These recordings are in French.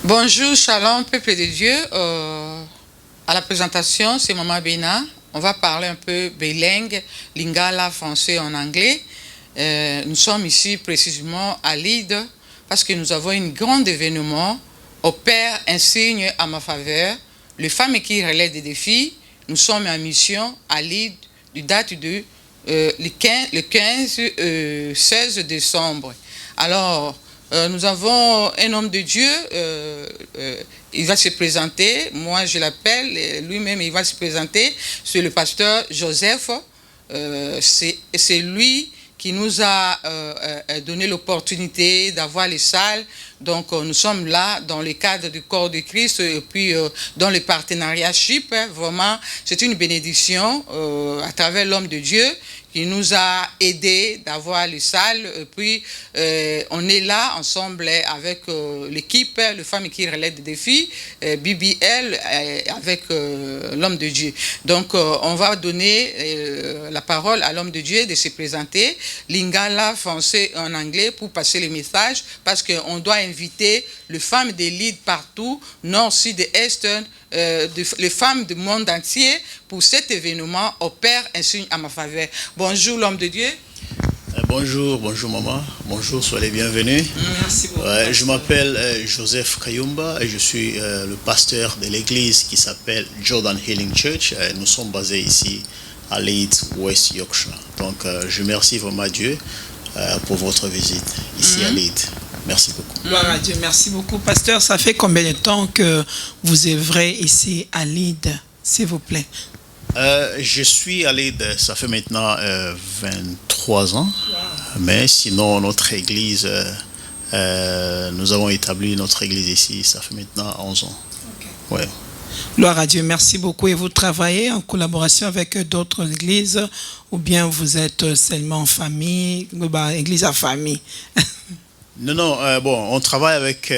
Bonjour, shalom, peuple de Dieu. À la présentation, c'est Maman Béna. On va parler un peu bilingue, lingala, français en anglais. Nous sommes ici précisément à Lide parce que nous avons un grand événement. Au Père, un signe à ma faveur. Les femmes qui relèvent des défis. Nous sommes en mission à Lide du date de le 16 décembre. Alors, nous avons un homme de Dieu, il va se présenter, moi je l'appelle, lui-même il va se présenter, c'est le pasteur Joseph, c'est lui qui nous a donné l'opportunité d'avoir les salles. Donc nous sommes là dans le cadre du corps de Christ et puis dans le partenariat SHIP. Vraiment, c'est une bénédiction à travers l'homme de Dieu qui nous a aidés d'avoir les salles. Et puis on est là ensemble avec l'équipe, les femmes qui relèvent des défis, BBL avec l'homme de Dieu. Donc on va donner la parole à l'homme de Dieu de se présenter, lingala, français et en anglais pour passer les messages parce qu'on doit inviter les femmes des leads partout, nord, sud et est, les femmes du monde entier pour cet événement au Père, un signe à ma faveur. Bonjour l'homme de Dieu. Bonjour maman, bonjour, soyez bienvenus. Merci beaucoup. Je m'appelle Joseph Kayumba et je suis le pasteur de l'église qui s'appelle Jordan Healing Church. Nous sommes basés ici à Leeds, West Yorkshire. Donc je remercie vraiment Dieu pour votre visite ici à Leeds. Merci beaucoup. Gloire à Dieu, merci beaucoup. Pasteur, ça fait combien de temps que vous œuvrez ici à Leeds, s'il vous plaît? Je suis à Leeds, ça fait maintenant 23 ans. Wow. Mais sinon, notre église, nous avons établi notre église ici, ça fait maintenant 11 ans. Okay. Ouais. Gloire à Dieu, merci beaucoup. Et vous travaillez en collaboration avec d'autres églises ou bien vous êtes seulement en famille, église à famille? Non, bon, on travaille avec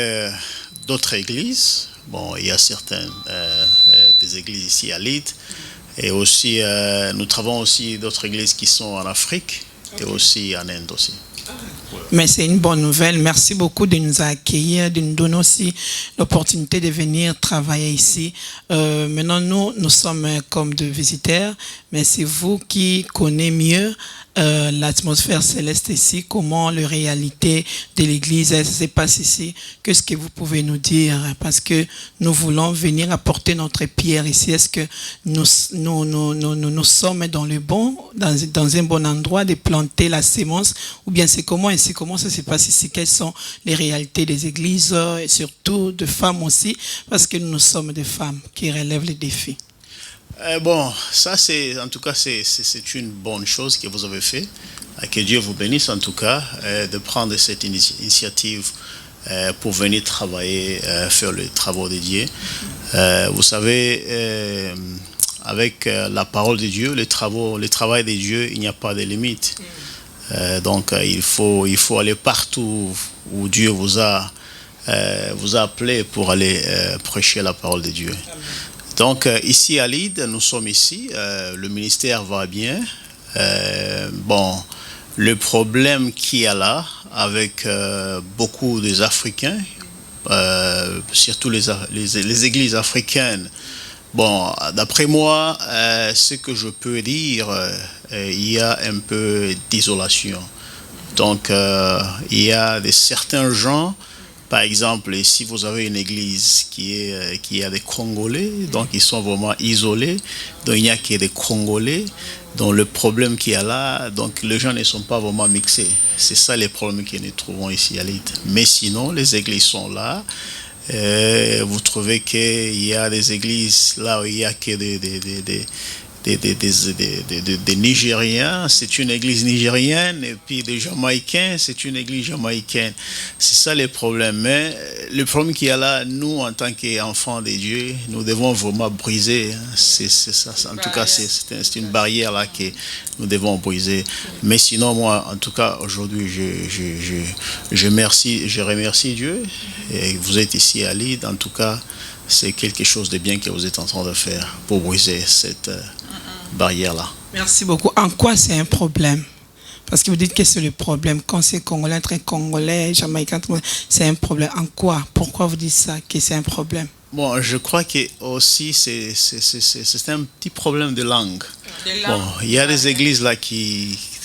d'autres églises. Bon, il y a certaines des églises ici à Leeds. Et aussi, nous travaillons aussi d'autres églises qui sont en Afrique et aussi en Inde aussi. Mais c'est une bonne nouvelle. Merci beaucoup de nous accueillir, de nous donner aussi l'opportunité de venir travailler ici. Maintenant, nous sommes comme des visiteurs, mais c'est vous qui connaissez mieux l'atmosphère céleste ici, comment la réalité de l'église se passe ici. Qu'est-ce que vous pouvez nous dire? Parce que nous voulons venir apporter notre pierre ici. Est-ce que nous sommes dans le bon, dans un bon endroit de planter la sémence, ou bien c'est comment ça se passe ici? Quelles sont les réalités des églises et surtout de femmes aussi, parce que nous sommes des femmes qui relèvent les défis. Bon, ça c'est en tout cas c'est une bonne chose que vous avez fait. Que Dieu vous bénisse en tout cas de prendre cette initiative pour venir travailler, faire les travaux de Dieu. Vous savez, avec la parole de Dieu, le travail de Dieu, il n'y a pas de limite. Donc il faut aller partout où Dieu vous a appelé pour aller prêcher la parole de Dieu. Donc ici à Leeds, nous sommes ici, le ministère va bien. Bon, le problème qu'il y a là avec beaucoup des Africains, surtout les églises africaines, bon, d'après moi, ce que je peux dire, il y a un peu d'isolation. Donc il y a certains gens. Par exemple, si vous avez une église qui a des Congolais, donc ils sont vraiment isolés, donc il n'y a que des Congolais, donc le problème qu'il y a là, donc les gens ne sont pas vraiment mixés. C'est ça les problèmes que nous trouvons ici à Leeds. Mais sinon, les églises sont là. Vous trouvez qu'il y a des églises là où il n'y a que des Nigériens, c'est une église nigérienne, et puis des Jamaïcains, c'est une église jamaïcaine. C'est ça le problème. Mais le problème qu'il y a là, nous, en tant qu'enfants de Dieu, nous devons vraiment briser. C'est ça. En tout cas, c'est une barrière là que nous devons briser. Mais sinon, moi, en tout cas, aujourd'hui, je remercie Dieu. Et vous êtes ici à Leeds, en tout cas, c'est quelque chose de bien que vous êtes en train de faire pour briser cette barrière-là. Merci beaucoup. En quoi c'est un problème? Parce que vous dites que c'est le problème. Quand c'est congolais, entre congolais, jamaïcain, c'est un problème. En quoi? Pourquoi vous dites ça, que c'est un problème? Bon, je crois que aussi c'est un petit problème de langue. Bon, il y a des églises là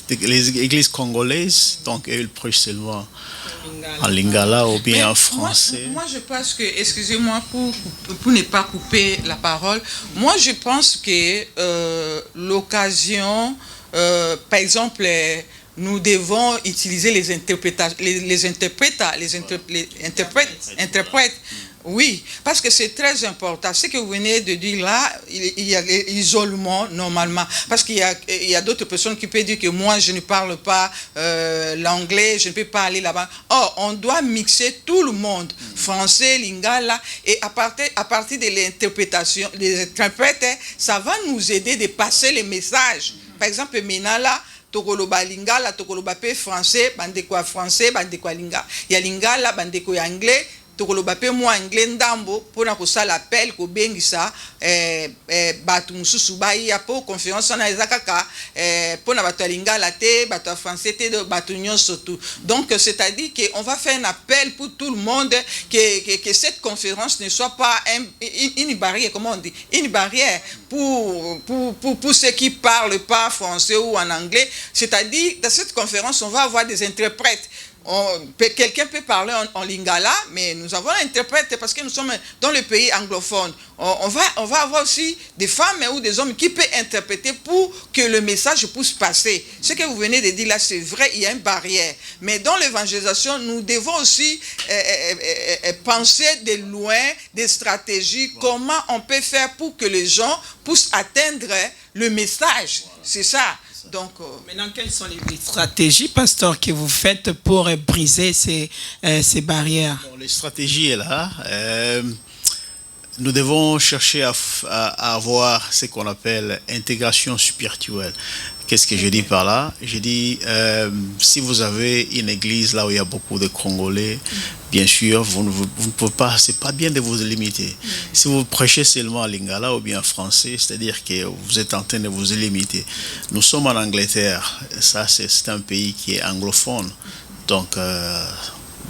les églises congolaises, donc elles prêchent seulement en lingala ou bien en français. Moi, je pense que, excusez-moi pour ne pas couper la parole, moi je pense que l'occasion, par exemple, nous devons utiliser les interprètes. Oui, parce que c'est très important. Ce que vous venez de dire là, il y a l'isolement normalement. Parce qu'il y a d'autres personnes qui peuvent dire que moi, je ne parle pas l'anglais, je ne peux pas aller là-bas. Or, on doit mixer tout le monde, français, lingala, et à partir de l'interprétation, les interprètes, ça va nous aider de passer les messages. Par exemple, Menala, Tokoloba lingala, Tokoloba pe français, bandeko français, bandeko lingala. Il y a lingala, bandeko anglais. Tokoloba pe mo anglais ndambo pona kosala appel ko bengisa batu mususu bai ya po conférence na ezakaka pona batu lingala te batu français te de batu nyonso tout. Donc c'est-à-dire que on va faire un appel pour tout le monde que cette conférence ne soit pas une barrière, comment on dit, une barrière pour ceux qui parlent pas français ou en anglais. C'est-à-dire dans cette conférence on va avoir des interprètes. Quelqu'un peut parler en lingala, mais nous avons un interprète parce que nous sommes dans le pays anglophone. On va avoir aussi des femmes ou des hommes qui peuvent interpréter pour que le message puisse passer. Ce que vous venez de dire là, c'est vrai, il y a une barrière. Mais dans l'évangélisation, nous devons aussi penser de loin des stratégies, comment on peut faire pour que les gens puissent atteindre le message. C'est ça. Donc, maintenant, quelles sont les stratégies, pasteur, que vous faites pour briser ces barrières? Bon, les stratégies est là. Nous devons chercher à avoir ce qu'on appelle intégration spirituelle. Qu'est-ce que je dis par là? Je dis, si vous avez une église là où il y a beaucoup de Congolais, bien sûr, vous ne pouvez pas, c'est pas bien de vous limiter. Si vous prêchez seulement en lingala ou bien en français, c'est-à-dire que vous êtes en train de vous limiter. Nous sommes en Angleterre, ça c'est un pays qui est anglophone, donc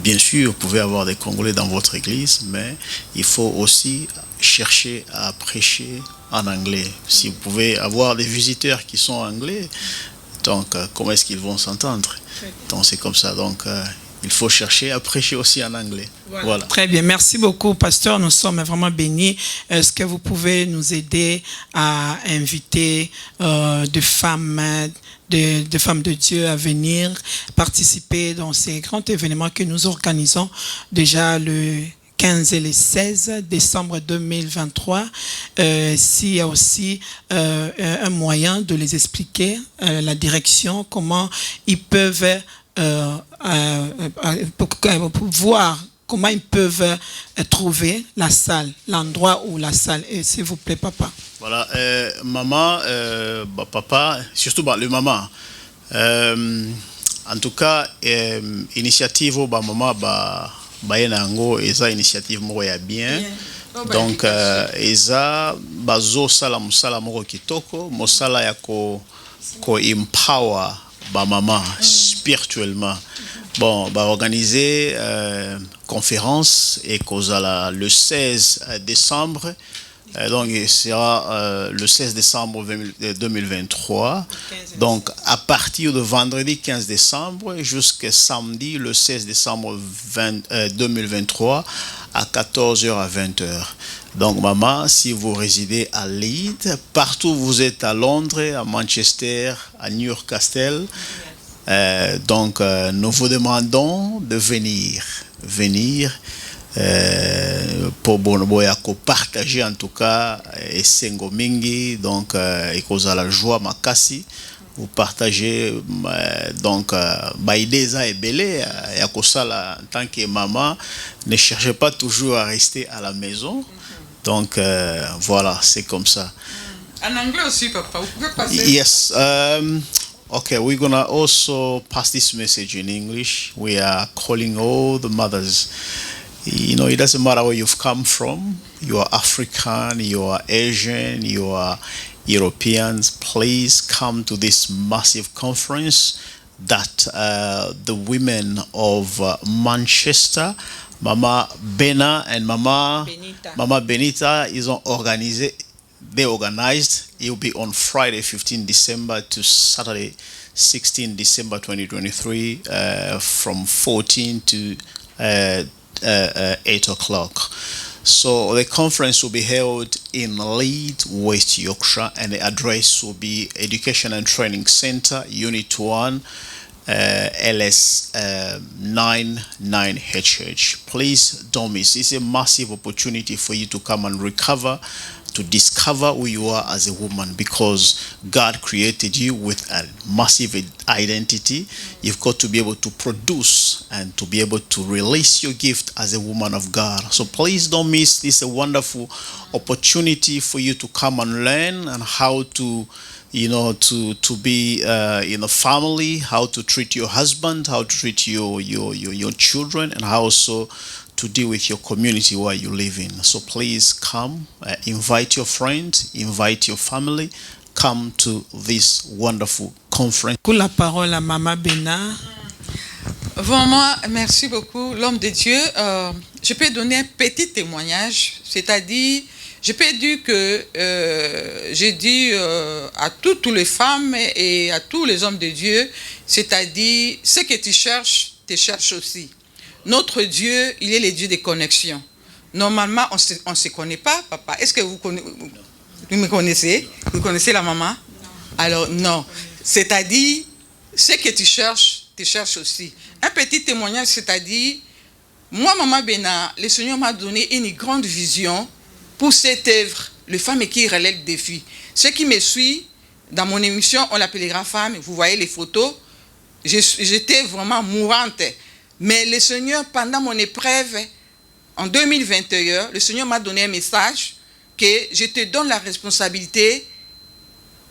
bien sûr, vous pouvez avoir des Congolais dans votre église, mais il faut aussi chercher à prêcher en anglais. Si vous pouvez avoir des visiteurs qui sont anglais, donc comment est-ce qu'ils vont s'entendre? Donc c'est comme ça. Donc il faut chercher à prêcher aussi en anglais. Voilà. Très bien, merci beaucoup, pasteur. Nous sommes vraiment bénis. Est-ce que vous pouvez nous aider à inviter des femmes de Dieu à venir participer dans ces grands événements que nous organisons déjà le 15 et le 16 décembre 2023, s'il y a aussi un moyen de les expliquer, la direction, comment ils peuvent pour voir comment ils peuvent trouver la salle, l'endroit où la salle est, s'il vous plaît, papa. Voilà, maman, papa, surtout le maman. En tout cas, initiative au maman, bayenango eza initiative moko ya bien. Donc eza bazo sala musala moko kitoko, mosala ya ko empower ba maman spirituellement. Bon, organiser conférence et kozala le 16 décembre. Donc, il sera le 16 décembre 2023. Donc, à partir de vendredi 15 décembre jusqu'à samedi le 16 décembre 2023 à 14h à 20h. Donc, maman, si vous résidez à Leeds, partout où vous êtes à Londres, à Manchester, à Newcastle, donc, nous vous demandons de venir. Pour bonoboya ko partager en tout cas et sengo mingi donc et cause à la joie makasi vous partagez donc baideza et belé ya ko sala en tant que maman ne cherchez pas toujours à rester à la maison donc voilà c'est comme ça. En anglais aussi papa vous pouvez passer. Yes. Okay, we're gonna also pass this message in English. We are calling all the mothers. You know, it doesn't matter where you've come from. You are African, you are Asian, you are Europeans. Please come to this massive conference that the women of Manchester, Mama Bena and Mama Benita, is organized. They organized. It will be on Friday, 15 December to Saturday, 16 December 2023, from 14 to 8 o'clock. So the conference will be held in Leeds, West Yorkshire, and the address will be Education and Training Center, Unit 1, LS 99HH. Please don't miss. It's a massive opportunity for you to come and recover, to discover who you are as a woman, because God created you with a massive identity. You've got to be able to produce and to be able to release your gift as a woman of God. So please don't miss. This is a wonderful opportunity for you to come and learn and how to, to be in a family, how to treat your husband, how to treat your children, and how also to deal with your community where you live in. So please come, invite your friends, invite your family, come to this wonderful conference. La parole à Mama Bena. Vraiment, merci beaucoup, l'homme de Dieu. Je peux donner un petit témoignage, c'est-à-dire, je peux dire que j'ai dit à toutes les femmes et à tous les hommes de Dieu, c'est-à-dire, ce que tu cherches aussi. Notre Dieu, il est le Dieu des connexions. Normalement, on ne se connaît pas, papa. Est-ce que vous me connaissez? Vous connaissez la maman? Non. Alors, non. C'est-à-dire, ce que tu cherches aussi. Un petit témoignage, c'est-à-dire, moi, Maman Bena, le Seigneur m'a donné une grande vision pour cette œuvre, les femmes qui relèvent le défi. Ceux qui me suivent, dans mon émission, on l'appellera femme, vous voyez les photos, j'étais vraiment mourante. Mais le Seigneur, pendant mon épreuve, en 2021, le Seigneur m'a donné un message que je te donne la responsabilité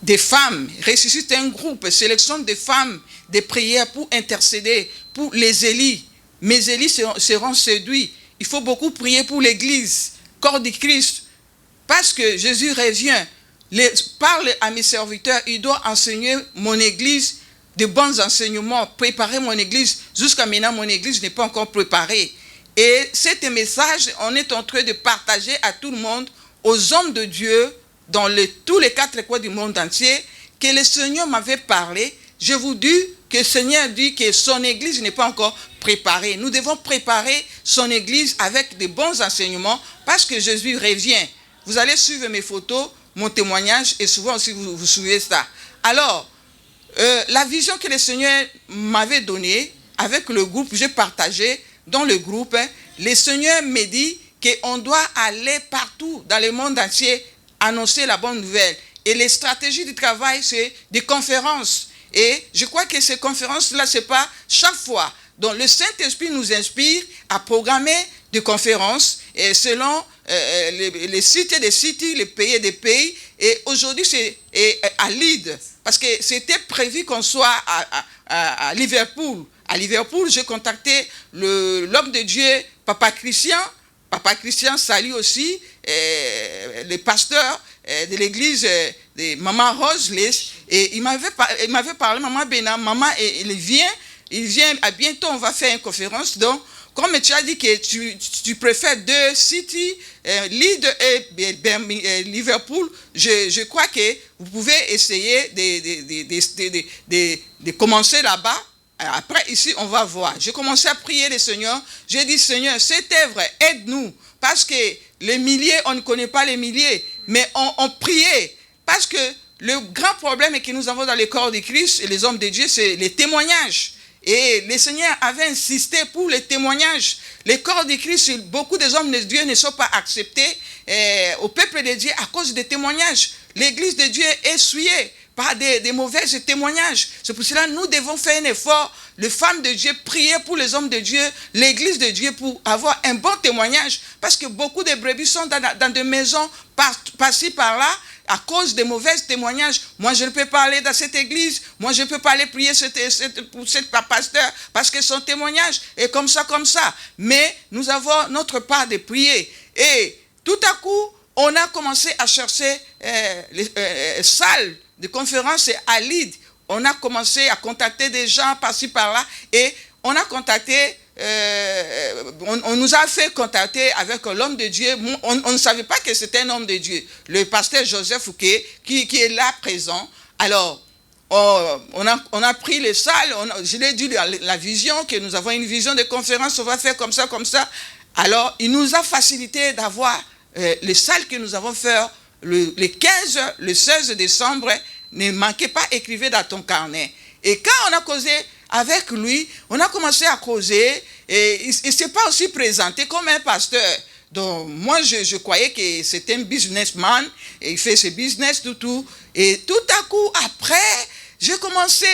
des femmes. Ressuscite un groupe, sélectionne des femmes, des prières pour intercéder, pour les élus. Mes élus seront séduits. Il faut beaucoup prier pour l'Église, corps du Christ. Parce que Jésus revient, parle à mes serviteurs, il doit enseigner mon Église de bons enseignements, préparer mon église. Jusqu'à maintenant, mon église n'est pas encore préparée. Et ce message, on est en train de partager à tout le monde, aux hommes de Dieu, dans tous les 4 coins du monde entier, que le Seigneur m'avait parlé. Je vous dis que le Seigneur dit que son église n'est pas encore préparée. Nous devons préparer son église avec de bons enseignements parce que Jésus revient. Vous allez suivre mes photos, mon témoignage, et souvent aussi vous suivez ça. Alors, la vision que le Seigneur m'avait donnée avec le groupe, j'ai partagé dans le groupe, le Seigneur me dit qu'on doit aller partout dans le monde entier annoncer la bonne nouvelle. Et les stratégies du travail, c'est des conférences. Et je crois que ces conférences-là, ce n'est pas chaque fois. Donc le Saint-Esprit nous inspire à programmer des conférences et selon les cités des cités, les pays des pays. Et aujourd'hui, c'est à Leeds. Parce que c'était prévu qu'on soit à Liverpool. À Liverpool, j'ai contacté l'homme de Dieu, Papa Christian. Papa Christian salue aussi le pasteur de l'église de Maman Rose. Et il m'avait parlé, Maman Bena, Maman, il vient à bientôt, on va faire une conférence. Donc, comme tu as dit que tu préfères 2 cités, Leeds et Liverpool, je crois que vous pouvez essayer de commencer là-bas. Après, ici, on va voir. J'ai commencé à prier le Seigneur. J'ai dit, Seigneur, cette œuvre, aide-nous. Parce que les milliers, on ne connaît pas les milliers, mais on priait. Parce que le grand problème que nous avons dans le corps de Christ et les hommes de Dieu, c'est les témoignages. Et le Seigneur avait insisté pour les témoignages. Le corps de Christ, beaucoup des hommes de Dieu ne sont pas acceptés au peuple de Dieu à cause des témoignages. L'église de Dieu est souillée par des mauvais témoignages. C'est pour cela que nous devons faire un effort, les femmes de Dieu, prier pour les hommes de Dieu, l'église de Dieu, pour avoir un bon témoignage. Parce que beaucoup de brebis sont dans des maisons par-ci, par-là, à cause des mauvais témoignages. Moi, je ne peux pas aller dans cette église. Moi, je ne peux pas aller prier pour cette pasteur parce que son témoignage est comme ça. Mais nous avons notre part de prier. Et tout à coup, on a commencé à chercher les salles de conférence à Leeds on a commencé à contacter des gens par-ci par-là et on a contacté, on nous a fait contacter avec l'homme de Dieu. On ne savait pas que c'était un homme de Dieu, le pasteur Joseph Fouquet, qui est là présent. Alors, on a pris les salles, je l'ai dit, la vision, que nous avons une vision de conférence, on va faire comme ça, comme ça. Alors, il nous a facilité d'avoir les salles que nous avons fait le 15, le 16 décembre. Ne manquez pas, écrivez dans ton carnet. Et quand on a causé avec lui, on a commencé à causer, et il ne s'est pas aussi présenté comme un pasteur. Donc, moi, je croyais que c'était un businessman, et il fait ses business, tout. Et tout à coup, après, j'ai commencé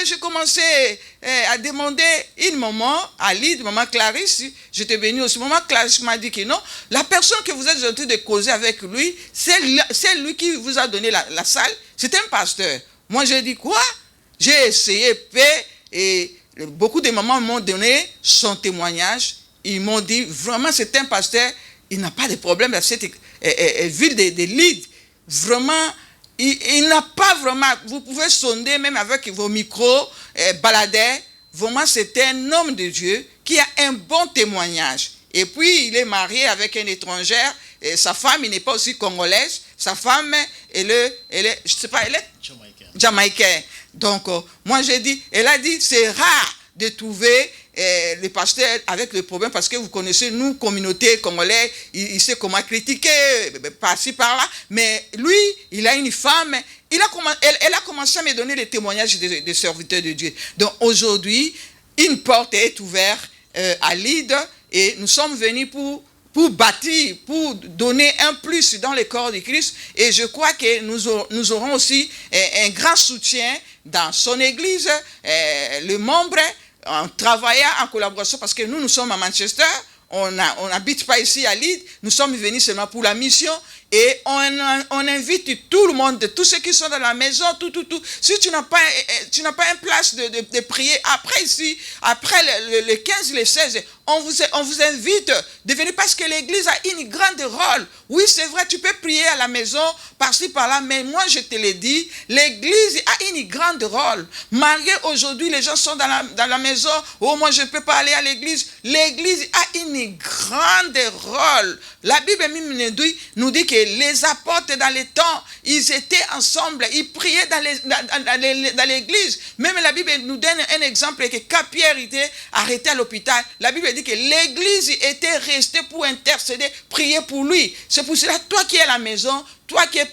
à demander une maman, à Lyd, maman Clarisse, j'étais venue aussi. Maman Clarisse m'a dit que non, la personne que vous êtes en train de causer avec lui, c'est lui qui vous a donné la salle, c'est un pasteur. Moi, j'ai dit quoi? J'ai essayé, et beaucoup de mamans m'ont donné son témoignage. Ils m'ont dit, vraiment, c'est un pasteur, il n'a pas de problème avec cette ville de Lyd. Vraiment, il n'a pas vraiment, vous pouvez sonder même avec vos micros, balader. Vraiment, c'est un homme de Dieu qui a un bon témoignage. Et puis, il est marié avec une étrangère. Et sa femme, il n'est pas aussi congolaise. Sa femme, elle est je sais pas, elle est jamaïcaine. Donc, moi, j'ai dit, elle a dit, c'est rare de trouver les pasteurs avec le problème, parce que vous connaissez, nous, communauté congolaise, il sait comment critiquer, par-ci, par-là, mais lui, il a une femme, elle a commencé à me donner les témoignages des serviteurs de Dieu. Donc aujourd'hui, une porte est ouverte à Lyd, et nous sommes venus pour bâtir, pour donner un plus dans le corps de Christ, et je crois que nous aurons aussi un grand soutien dans son église, le membre, en travaillant en collaboration, parce que nous sommes à Manchester, on n'habite pas ici à Lyd, nous sommes venus seulement pour la mission, et on invite tout le monde, tous ceux qui sont dans la maison, tout. Si tu n'as pas une place de prier, après ici, après le 15, le 16, on vous invite de venir, parce que l'église a une grande rôle. Oui, c'est vrai, tu peux prier à la maison, par-ci, par-là, mais moi, je te l'ai dit, l'église a une grande rôle. Malgré aujourd'hui, les gens sont dans la maison, oh, moi, je ne peux pas aller à l'église. L'église a une grande rôle. La Bible nous dit que les apôtres dans les temps, ils étaient ensemble, ils priaient dans l'église. Même la Bible nous donne un exemple que quand Pierre était arrêté à l'hôpital, la Bible dit que l'église était restée pour intercéder, prier pour lui. C'est pour cela, toi qui es à la maison, toi qui es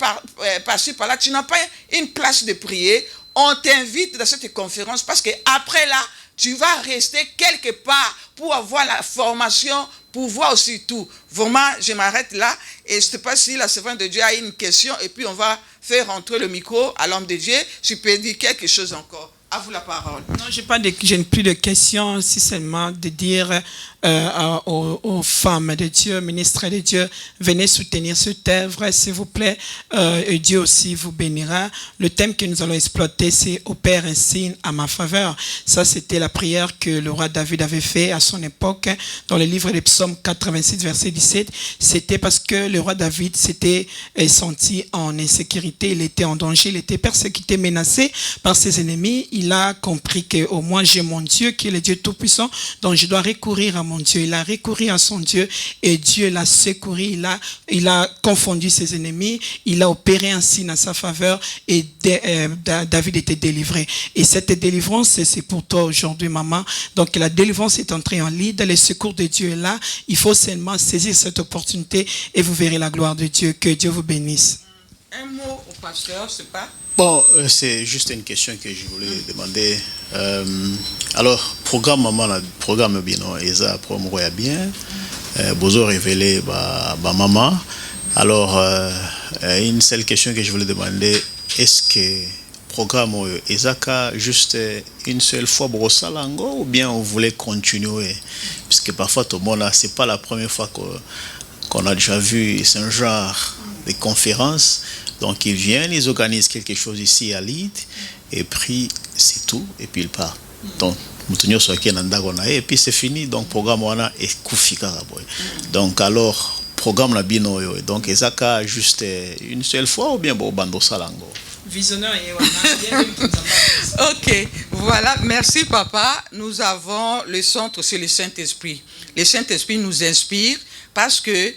par-ci, par-là, tu n'as pas une place de prier, on t'invite dans cette conférence, parce que après là, tu vas rester quelque part pour avoir la formation, pour voir aussi tout. Vraiment, je m'arrête là. Et je ne sais pas si la servante de Dieu a une question. Et puis, on va faire rentrer le micro à l'homme de Dieu. Je peux dire quelque chose encore. À vous la parole. Non, je n'ai plus de questions, si seulement de dire aux femmes de Dieu, ministres de Dieu, venez soutenir cette œuvre, s'il vous plaît, et Dieu aussi vous bénira. Le thème que nous allons exploiter, c'est « Opère un signe à ma faveur ». Ça, c'était la prière que le roi David avait fait à son époque, dans le livre des psaumes 86, verset 17. C'était parce que le roi David s'était senti en insécurité, il était en danger, il était persécuté, menacé par ses ennemis. Il a compris que au moins j'ai mon Dieu qui est le Dieu Tout-Puissant, donc je dois recourir à mon Dieu. Il a recouru à son Dieu et Dieu l'a secouru, il a confondu ses ennemis, il a opéré un signe à sa faveur et David était délivré. Et cette délivrance, c'est pour toi aujourd'hui, maman. Donc la délivrance est entrée en Lyd, le secours de Dieu est là. Il faut seulement saisir cette opportunité et vous verrez la gloire de Dieu. Que Dieu vous bénisse. Un mot au pasteur, c'est pas? Bon, c'est juste une question que je voulais demander. Alors, programme bien, non? Eza programme bien. Bozo révélé maman. Alors, une seule question que je voulais demander, est-ce que programme Ezaka juste une seule fois brossalango ou bien on voulait continuer? Parce que parfois tout le monde là, c'est pas la première fois qu'on a déjà vu ce genre de conférence. Donc ils viennent, ils organisent quelque chose ici à Lyd, et puis c'est tout, et puis ils partent. Donc, et puis c'est fini, donc programme wana est kufika. Donc alors, programme la bino, donc ezaka juste une seule fois ou bien bon bando salango? Visionnaire et Ok, voilà, merci papa. Nous avons le centre sur le Saint-Esprit. Le Saint-Esprit nous inspire parce que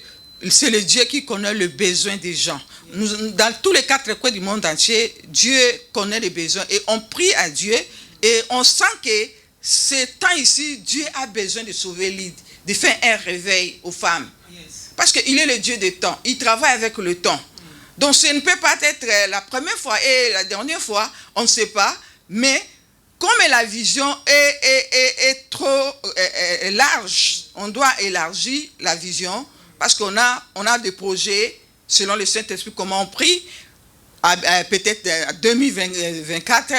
c'est le Dieu qui connaît le besoin des gens. Dans tous les 4 coins du monde entier, Dieu connaît les besoins et on prie à Dieu et on sent que ce temps ici, Dieu a besoin de sauver l'île, de faire un réveil aux femmes. Parce qu'il est le Dieu des temps, il travaille avec le temps. Donc ce ne peut pas être la première fois et la dernière fois, on ne sait pas, mais comme la vision est trop large, on doit élargir la vision parce qu'on a des projets selon le Saint-Esprit, comment on prie, peut-être en 2024,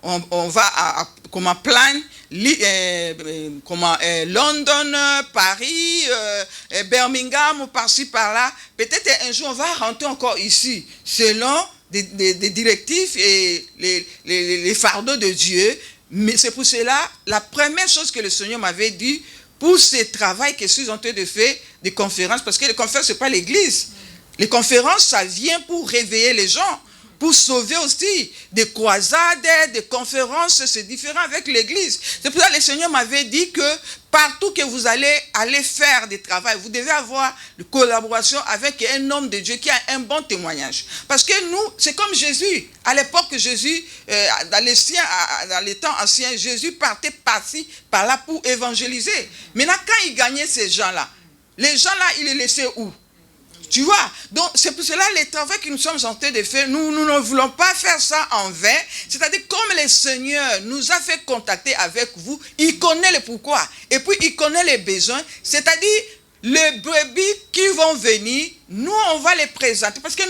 on va à comment plan, London, Paris, Birmingham, par-ci, par-là. Peut-être un jour, on va rentrer encore ici, selon des directives et les fardeaux de Dieu. Mais c'est pour cela, la première chose que le Seigneur m'avait dit, pour ce travail que je suis en train de faire, des conférences, parce que les conférences, ce n'est pas l'église. Les conférences, ça vient pour réveiller les gens, pour sauver aussi des croisades, des conférences, c'est différent avec l'église. C'est pour ça que le Seigneur m'avait dit que partout que vous allez faire des travaux, vous devez avoir une collaboration avec un homme de Dieu qui a un bon témoignage. Parce que nous, c'est comme Jésus. À l'époque, Jésus, dans les temps anciens, Jésus partait par-ci, par-là pour évangéliser. Maintenant, quand il gagnait ces gens-là, les gens-là, il les laissait où? Tu vois, donc c'est pour cela les travaux que nous sommes en train de faire, nous ne voulons pas faire ça en vain. C'est-à-dire comme le Seigneur nous a fait contacter avec vous, il connaît le pourquoi. Et puis il connaît les besoins. C'est-à-dire les brebis qui vont venir, nous on va les présenter. Parce que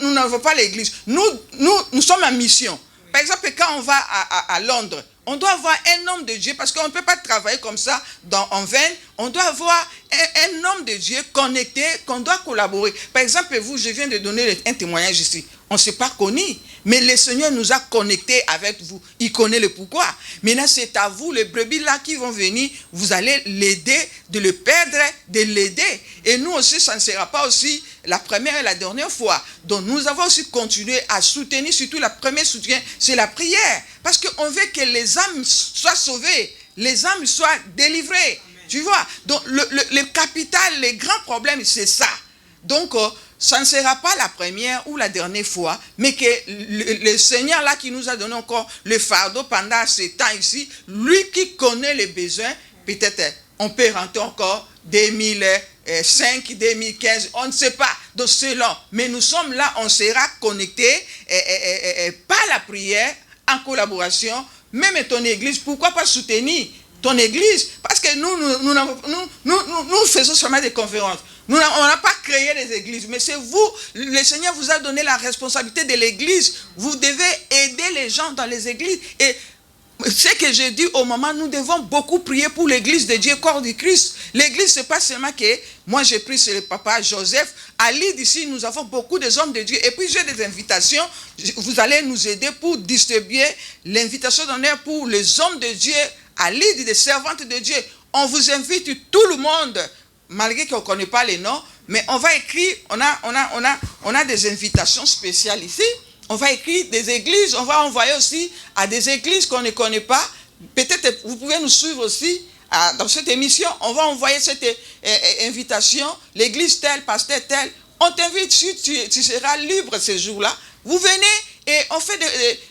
nous n'avons pas l'église. Nous sommes en mission. Par exemple, quand on va à Londres, on doit avoir un homme de Dieu, parce qu'on ne peut pas travailler comme ça en vain. On doit avoir un homme de Dieu connecté, qu'on doit collaborer. Par exemple, vous, je viens de donner un témoignage ici. On ne s'est pas connu, mais le Seigneur nous a connectés avec vous. Il connaît le pourquoi. Maintenant, c'est à vous, les brebis là qui vont venir, vous allez l'aider, de le perdre, de l'aider. Et nous aussi, ça ne sera pas aussi la première et la dernière fois. Donc, nous avons aussi continué à soutenir, surtout la première soutien, c'est la prière. Parce qu'on veut que les âmes soient sauvées, les âmes soient délivrées. Amen. Tu vois, donc le capital, les grands problèmes, c'est ça. Donc, ça ne sera pas la première ou la dernière fois, mais que le Seigneur là qui nous a donné encore le fardeau pendant ce temps ici, lui qui connaît les besoins, peut-être on peut rentrer encore 2005, 2015, on ne sait pas. Donc c'est long. Mais nous sommes là, on sera connectés par la prière, en collaboration, même ton église. Pourquoi pas soutenir ton église? Parce que nous faisons seulement des conférences. On n'a pas créé les églises, mais c'est vous, le Seigneur vous a donné la responsabilité de l'église. Vous devez aider les gens dans les églises. Et ce que j'ai dit au moment, nous devons beaucoup prier pour l'église de Dieu, corps du Christ. L'église, c'est pas seulement que moi j'ai pris sur le papa Joseph. À l'île d'ici, nous avons beaucoup des hommes de Dieu. Et puis j'ai des invitations. Vous allez nous aider pour distribuer l'invitation d'honneur pour les hommes de Dieu à l'île des servantes de Dieu. On vous invite tout le monde, malgré qu'on ne connaît pas les noms, mais on va écrire, on a des invitations spéciales ici. On va écrire des églises, on va envoyer aussi à des églises qu'on ne connaît pas. Peut-être vous pouvez nous suivre aussi dans cette émission. On va envoyer cette invitation, l'église telle, pasteur tel. On t'invite, si tu seras libre ce jour-là. Vous venez et on fait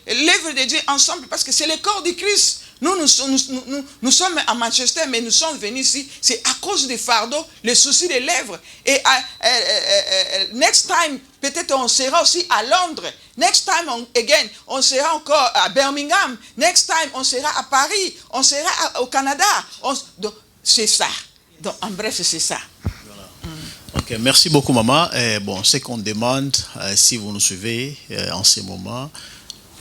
l'œuvre de Dieu ensemble parce que c'est le corps du Christ. Nous sommes à Manchester, mais nous sommes venus ici. C'est à cause des fardeaux, les soucis des lèvres. Et next time, peut-être on sera aussi à Londres. Next time, on sera encore à Birmingham. Next time, on sera à Paris. On sera au Canada. Donc, c'est ça. Donc, en bref, c'est ça. Ok, merci beaucoup, maman. Bon, ce qu'on demande, si vous nous suivez en ce moment,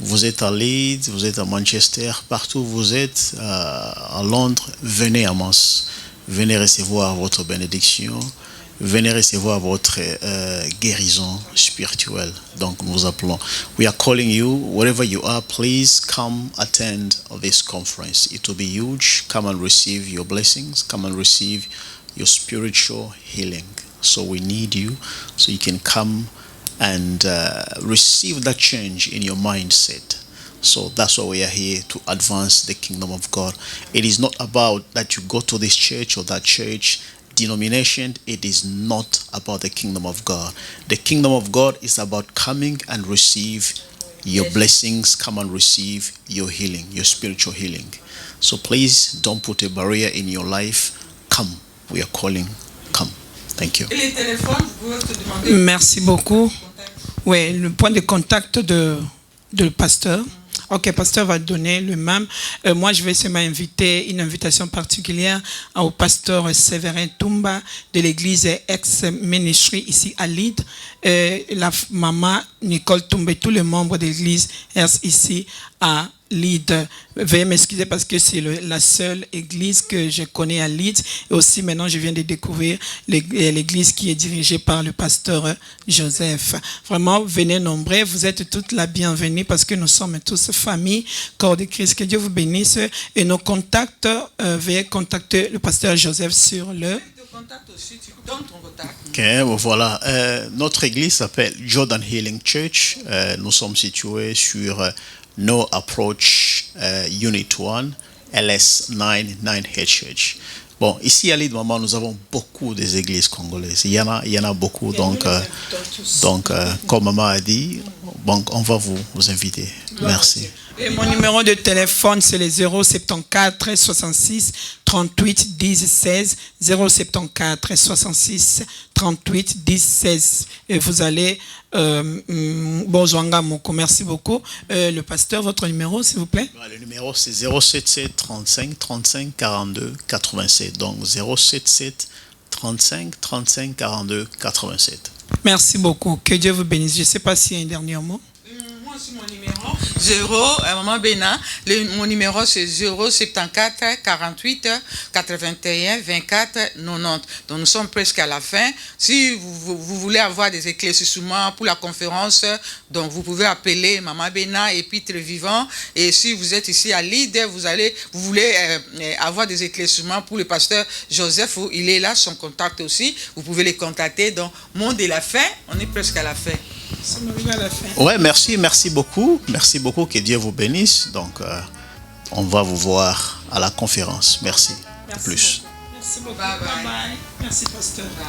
vous êtes à Leeds, vous êtes à Manchester, partout où vous êtes, à Londres, venez à masse. Venez recevoir votre bénédiction. Venez recevoir votre guérison spirituelle. Donc nous vous appelons. We are calling you, wherever you are, please come attend this conference. It will be huge. Come and receive your blessings. Come and receive your spiritual healing. So we need you, so you can come and receive that change in your mindset. So that's why we are here, to advance the kingdom of God. It is not about that you go to this church or that church denomination. It is not about the kingdom of God. The kingdom of God is about coming and receive your blessings, come and receive your healing, your spiritual healing. So please don't put a barrier in your life. Come, we are calling, come. Thank you. Merci beaucoup. Oui, le point de contact de pasteur. Ok, pasteur va donner le même. Moi, je vais seulement inviter une invitation particulière au pasteur Séverin Toumba de l'église ex-ministry ici à Leeds. La maman Nicole Toumba, tous les membres de l'église ici à Leeds. Veuillez m'excuser parce que c'est la seule église que je connais à Leeds. Et aussi maintenant, je viens de découvrir l'église qui est dirigée par le pasteur Joseph. Vraiment, venez nombreux. Vous êtes toutes la bienvenue parce que nous sommes tous famille, corps de Christ. Que Dieu vous bénisse. Et nos contacts, veuillez contacter le pasteur Joseph sur le... Ok, voilà. Notre église s'appelle Jordan Healing Church. Nous sommes situés sur No Approach Unit 1, LS99HH. Bon, ici à l'île de Maman, nous avons beaucoup des églises congolaises. Il y en a beaucoup. Donc, comme Maman a dit, donc on va vous inviter. Merci. Et mon numéro de téléphone, c'est le 074 66 38 10 16. 074 66 38 10 16. Et vous allez... Bonjour, Moko, merci beaucoup. Le pasteur, votre numéro, s'il vous plaît? Le numéro, c'est 077 35 35 42 87. Donc, 077 35 35 42 87. Merci beaucoup. Que Dieu vous bénisse. Je ne sais pas s'il y a un dernier mot. Moi, c'est mon numéro. Maman Bénin. Mon numéro, c'est 074 48 81 24 90. Donc, nous sommes presque à la fin. Si vous voulez avoir des éclaircissements pour la conférence, donc vous pouvez appeler Maman Bénin et Pitre Vivant. Et si vous êtes ici à Leeds, vous voulez avoir des éclaircissements pour le pasteur Joseph, il est là, son contact aussi. Vous pouvez les contacter. Donc, monde est la fin. On est presque à la fin. Ouais, merci beaucoup. Merci beaucoup, que Dieu vous bénisse. Donc, on va vous voir à la conférence. Merci. Merci Plus. beaucoup. Merci beaucoup. Bye bye. Merci, pasteur. Bye.